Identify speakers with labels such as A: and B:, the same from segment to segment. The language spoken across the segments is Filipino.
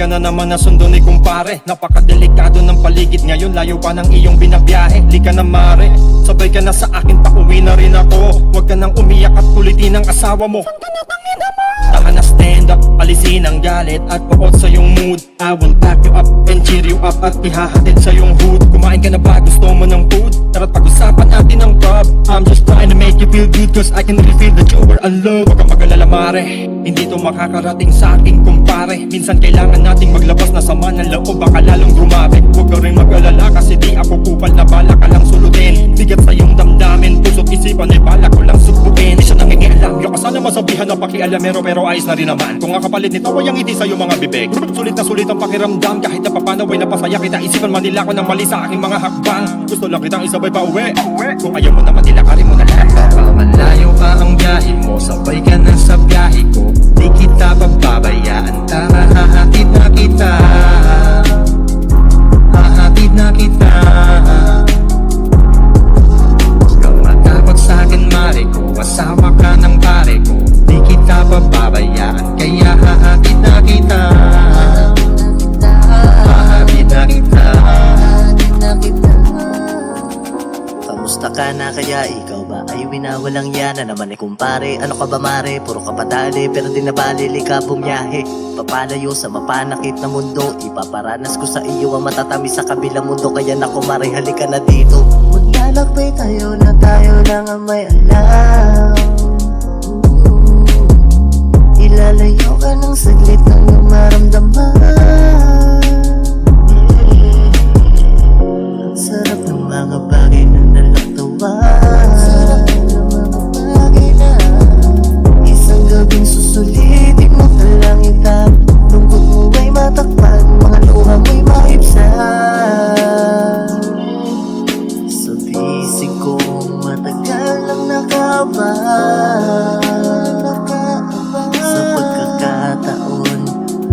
A: na naman nasundo ni kumpare. Napakadelikado ng paligid ngayon, layo pa ng iyong binabiyahe. Lika na mare, sabay ka na sa akin, pauwi na rin ako. Huwag ka nang umiyak at kulitin ang asawa mo. Tahan na stand up, alisin ang galit at puot sa iyong mood. I will back you up and cheer you up at ihahatid sa iyong hood. Kumain ka na ba? Gusto mo ng food? Tara't pag-usapan natin ang club. I'm just trying to make you feel good, cause I can really feel that you were unloved. Huwag kang mag-alala mare, hindi to makakarating sa ating kumpare. Minsan kailangan nating maglabas na sama ng loob, baka lalong grumabi. Huwag ka rin mag-alala kasi di ako kupal na bala ka lang sulutin. Bigat sa iyong damdamin, puso't isipan ay bala ko lang subukin. Di siya nangingialam, yung sana masabihan na pakialamero, pero ayos na rin naman. Kung ang kapalit nito ay ang ngiti sa'yo mga bibig. Sulit na sulit ang pakiramdam, kahit na papano ay napasaya kita. Isipan man nila ko ng mali sa aking mga hakbang. Gusto lang kitang isabay pa uwi. Kung ayaw mo naman nilakarin mo na lang. Baka malayo pa ang biyahe mo, sabay ka na sa biyahe ko. Di kita pababayaan, tara hahatid na kita. Hahatid na kita. Huwag kang matakot sa'kin mare ko, kasama ka ng pare ko. Di kita pababayaan, kaya hahatid na kita. Hahatid na kita.
B: Kamusta ka na kaya? Ikaw ba ay winawalang yan na naman kumpare? Ano ka ba mare? Puro ka padali pero di nabalili ka bumiyahe. Papalayo sa mapanakit na mundo, ipaparanas ko sa iyo ang matatamis sa kabilang mundo. Kaya naku mare, halika na dito. Maglalakbay tayo na tayo lang ang may alam. Ilalayo ka ng saglit ng iyong maramdaman. Ang sarap ng mga bagay na nalaktawan. Isang gabing susulitin mo kalangitan. Lungkot mo ay matakpan, mga luha mo'y maibsan. Sa bisig kong matagal lang nakabang. Sa pagkakataon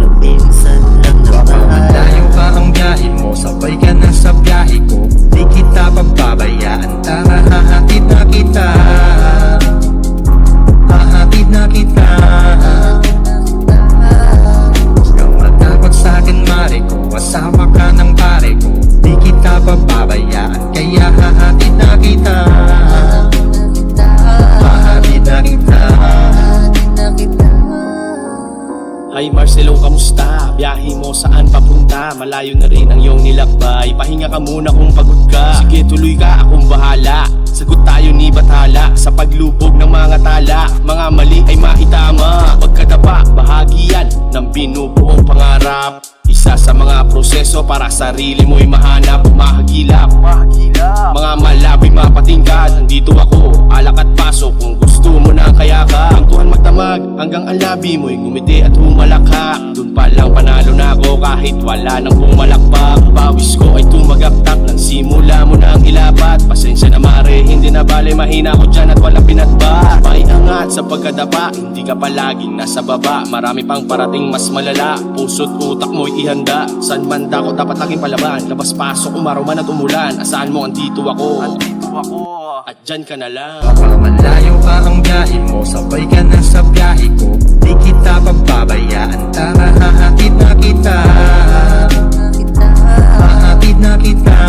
B: na minsan lang naman.
A: Malayo pa ang biyahe mo, sabay ka na sa biyahe ko. Di kita pababayaan, tara hahatid na kita. Hahatid na kita. Huwag kang matakot sa'kin mare ko, kasama ka ng pare ko. Di kita pababayaan, kaya hahatid na kita. Hahatid na kita.
C: Hi Marcelo, kamusta? Biyahe mo saan papunta? Malayo na rin ang iyong nilakbay. Pahinga ka muna kung pagod ka. Sige tuloy ka, akong bahala. Sagot tayo ni Bathala sa paglubog ng mga tala. Mga mali ay maitama. Pagkadapa, bahagi yan ng binubuong pangarap. Isa sa mga proseso para sarili mo'y mahanap. Mahagilap, mga malaboy mapatingkad. Nandito ako, alak at pasok kung gusto mo na kaya ka. Ang magdamag hanggang ang labi mo'y ngumiti at humalakha. Doon pa lang panalo na ako kahit wala nang pumalakpak. Pawis ko ay tumagaktak nang simula mo na ang ilapat. Pasensya na mare, hindi na bale, mahina ko dyan at wala pinatba. May angat sa pagkadapa, hindi ka palaging nasa baba. Marami pang parating mas malala, puso't utak mo'y ihanda. San banda ko dapat laging palaban, labas-pasok umaraw man at umulan. Asaan mo andito ako, at dyan ka na lang.
A: Baka malayo pa ang biyahe mo, sabay ka na sa biyahe ko. Di kita pababayaan, tara hahatid na kita. Hahatid na kita.